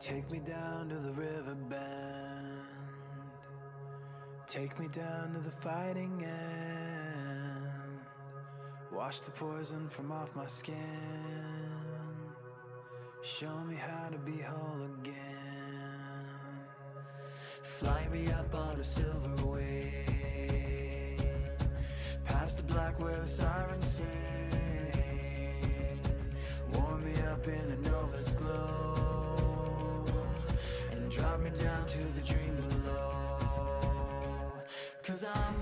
Take me down to the river bend. Take me down to the fighting end. Wash the poison from off my skin. Show me how to be whole again. Fly me up on a silver wing, past the black where the sirens sing. Warm me up in a nova's glow, and drop me down to the dream below. 'Cause I'm